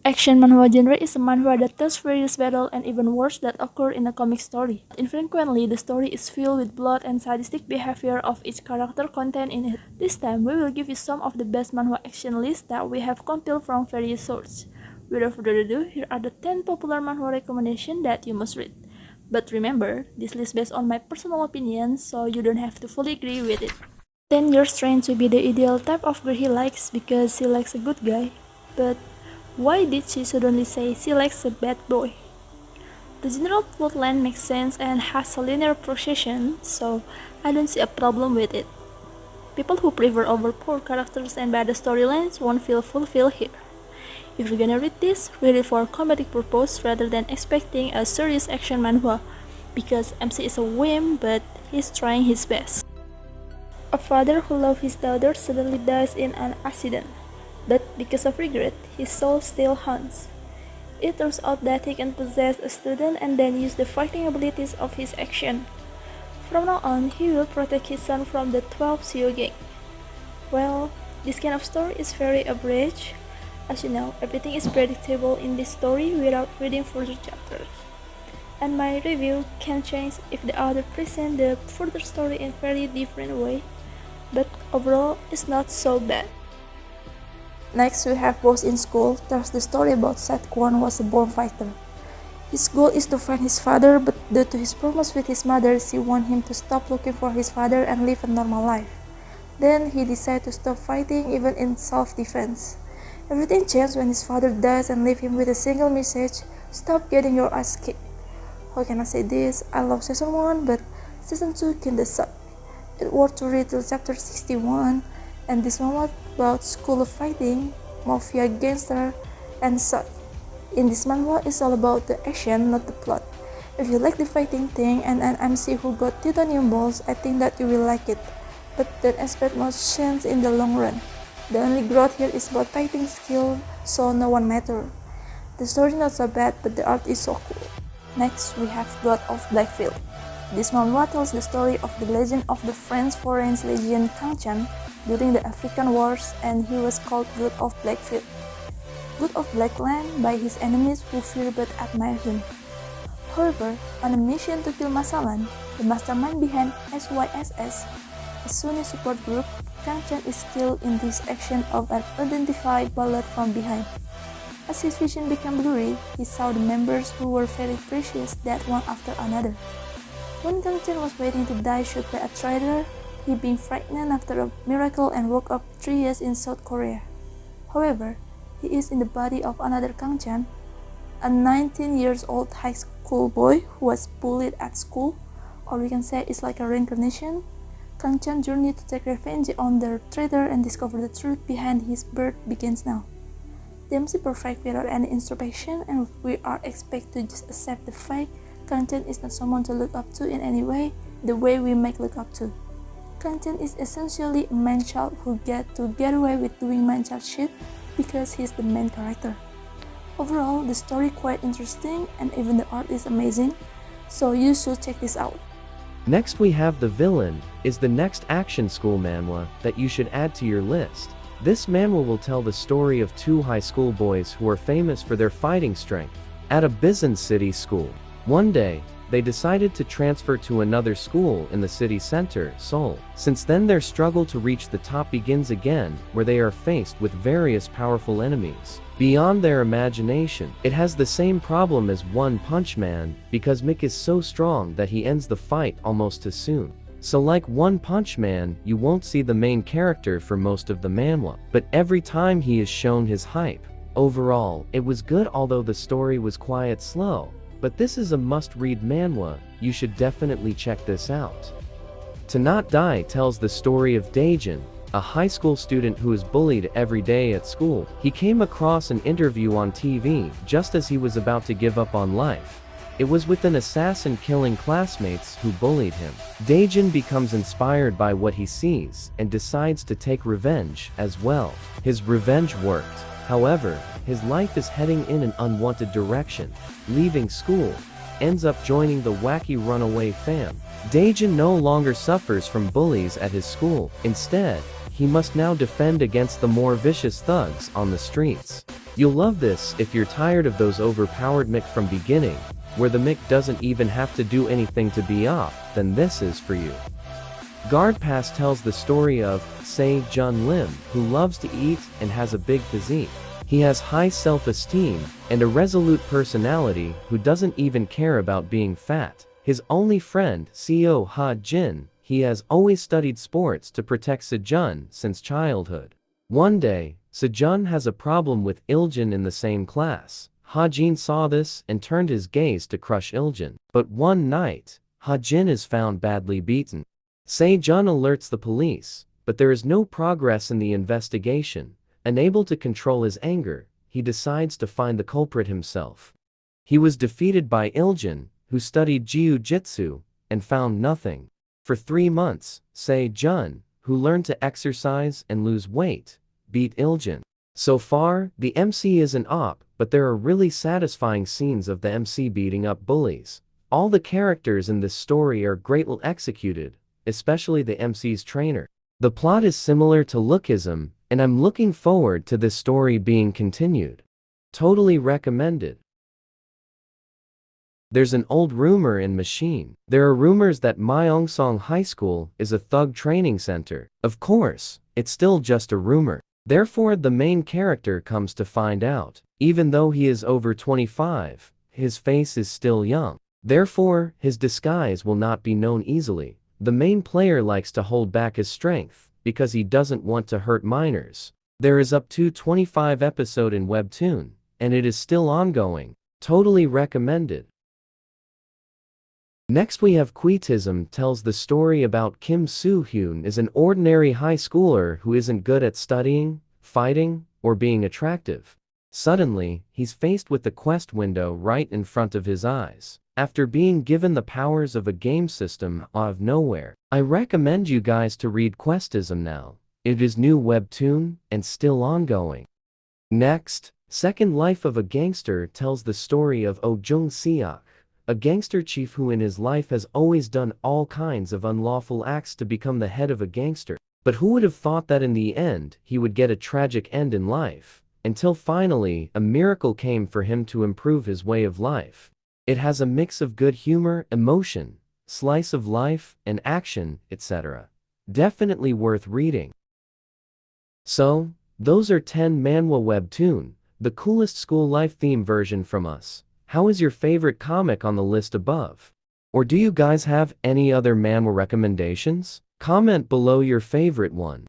Action manhwa genre is a manhwa that tells various battle and even wars that occur in a comic story. Infrequently, the story is filled with blood and sadistic behavior of each character contained in it. This time, we will give you some of the best manhwa action lists that we have compiled from various sources. Without further ado, here are the 10 popular manhwa recommendations that you must read. But remember, this list is based on my personal opinion, so you don't have to fully agree with it. 10 years trained to be the ideal type of girl he likes because he likes a good guy. But why did she suddenly say she likes a bad boy? The general plotline makes sense and has a linear progression, so I don't see a problem with it. People who prefer overpowered characters and better storylines won't feel fulfilled here. If you're gonna read this, read it for comedic purpose rather than expecting a serious action manhwa, because MC is a whim, but he's trying his best. A father who loves his daughter suddenly dies in an accident, but because of regret, his soul still haunts. It turns out that he can possess a student and then use the fighting abilities of his action. From now on, he will protect his son from the 12 Seo gang. Well, this kind of story is very average. As you know, everything is predictable in this story without reading further chapters. And my review can change if the author presents the further story in a very different way, but overall it's not so bad. Next, we have Boys in School. Tells the story about Seth Kwon was a born fighter. His goal is to find his father, but due to his promise with his mother, she wants him to stop looking for his father and live a normal life. Then he decides to stop fighting even in self-defense. Everything changes when his father dies and leaves him with a single message: stop getting your ass kicked. How can I say this? I love season 1, but season 2 kinda suck. It's worth to read till chapter 61, and this one was about school of fighting, mafia, gangster, and such. In this manhwa, it's all about the action, not the plot. If you like the fighting thing and an MC who got titanium balls, I think that you will like it, but don't expect much chance in the long run. The only growth here is about fighting skill, so no one matters. The story not so bad, but the art is so cool. Next, we have God of Blackfield. This manhwa tells the story of the legend of the French Foreign Legion Kangchan during the African Wars, and he was called God of Blackfield. God of Blackland by his enemies who fear but admire him. However, on a mission to kill Masalan, the mastermind behind SYSS, a Sunni support group, Kangchan is killed in this action of an unidentified bullet from behind. As his vision became blurry, he saw the members who were very precious dead one after another. When Kangchan was waiting to die shot by a traitor, he became frightened after a miracle and woke up 3 years in South Korea. However, he is in the body of another Kangchan, a 19-year-old high school boy who was bullied at school, or we can say it's like a reincarnation. Kangchan's journey to take revenge on the traitor and discover the truth behind his birth begins now. The MC perfect without any introspection, and we are expected to just accept the fact Kangchan is not someone to look up to in any way, the way we make look up to. Kangchan is essentially a man-child who get away with doing man-child shit because he's the main character. Overall, the story quite interesting and even the art is amazing, so you should check this out. Next we have The Villain, is the next action school manhwa that you should add to your list. This manhwa will tell the story of two high school boys who are famous for their fighting strength. At a Bisan city school, one day, they decided to transfer to another school in the city center, Seoul. Since then their struggle to reach the top begins again, where they are faced with various powerful enemies. Beyond their imagination, it has the same problem as One Punch Man, because Mick is so strong that he ends the fight almost too soon. So like One Punch Man, you won't see the main character for most of the manhwa, but every time he is shown his hype. Overall, it was good although the story was quite slow. But this is a must-read manhwa, you should definitely check this out. To Not Die tells the story of Daejin, a high school student who is bullied every day at school. He came across an interview on TV just as he was about to give up on life. It was with an assassin killing classmates who bullied him. Daejin becomes inspired by what he sees and decides to take revenge as well. His revenge worked. However, his life is heading in an unwanted direction. Leaving school, ends up joining the wacky runaway fam. Daejin no longer suffers from bullies at his school. Instead, he must now defend against the more vicious thugs on the streets. You'll love this if you're tired of those overpowered Mick from beginning, where the Mick doesn't even have to do anything to be up, then this is for you. Guard Pass tells the story of Se Jun Lim, who loves to eat and has a big physique. He has high self-esteem and a resolute personality who doesn't even care about being fat. His only friend, Seo Ha Jin, he has always studied sports to protect Sejun since childhood. One day, Sejun has a problem with Iljin in the same class. Ha Jin saw this and turned his gaze to crush Iljin. But one night, Ha Jin is found badly beaten. Sejun alerts the police, but there is no progress in the investigation. Unable to control his anger, he decides to find the culprit himself. He was defeated by Iljin, who studied jiu-jitsu, and found nothing. For 3 months, Se-jun, who learned to exercise and lose weight, beat Iljin. So far, the MC is an op, but there are really satisfying scenes of the MC beating up bullies. All the characters in this story are greatly executed, especially the MC's trainer. The plot is similar to Lookism, and I'm looking forward to this story being continued. Totally recommended. There's an old rumor in Machine. There are rumors that Myeongsong High School is a thug training center. Of course, it's still just a rumor. Therefore, the main character comes to find out. Even though he is over 25, his face is still young. Therefore, his disguise will not be known easily. The main player likes to hold back his strength, because he doesn't want to hurt minors. There is up to 25 episode in Webtoon, and it is still ongoing. Totally recommended. Next we have Questism tells the story about Kim Soo-hyun is an ordinary high schooler who isn't good at studying, fighting, or being attractive. Suddenly, he's faced with the quest window right in front of his eyes. After being given the powers of a game system out of nowhere, I recommend you guys to read Questism now. It is new webtoon and still ongoing. Next, Second Life of a Gangster tells the story of Oh Jung-seok, a gangster chief who in his life has always done all kinds of unlawful acts to become the head of a gangster. But who would have thought that in the end, he would get a tragic end in life, until finally, a miracle came for him to improve his way of life. It has a mix of good humor, emotion, slice of life, and action, etc. Definitely worth reading. So, those are 10 manhwa webtoon, the coolest school life theme version from us. How is your favorite comic on the list above? Or do you guys have any other manhwa recommendations? Comment below your favorite one.